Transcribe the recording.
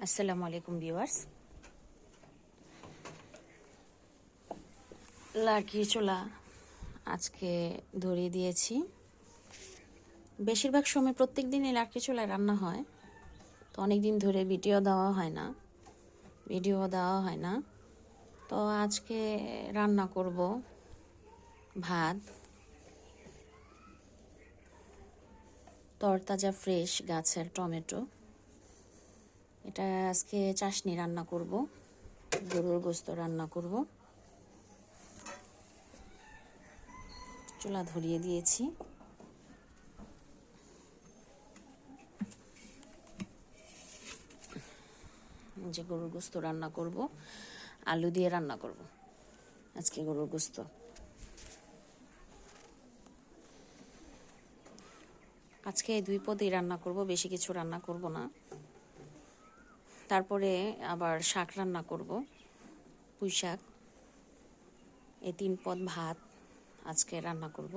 আসসালামু আলাইকুম ভিউয়ার্স। লার্কি চুলা আজকে ধরিয়ে দিয়েছি। বেশিরভাগ সময় প্রত্যেক দিনই লার্কি চুলায় রান্না হয়, তো অনেক দিন ধরে ভিডিও দেওয়া হয় না। তো আজকে রান্না করব ভাত, তরতাজা ফ্রেশ গাছের টমেটো। এটা আজকে চাশনি রান্না করব, গরুর গোশত রান্না করব। চুলা ধরিয়ে দিয়েছি। যে গরুর গোশত রান্না করব, আলু দিয়ে রান্না করব আজকে গরুর গোশত। আজকে এই 2 পদেই রান্না করব, বেশি কিছু রান্না করব না। তারপরে আবার শাক রান্না করব, পুঁই শাক। এই 3 পদ ভাত আজকে রান্না করব।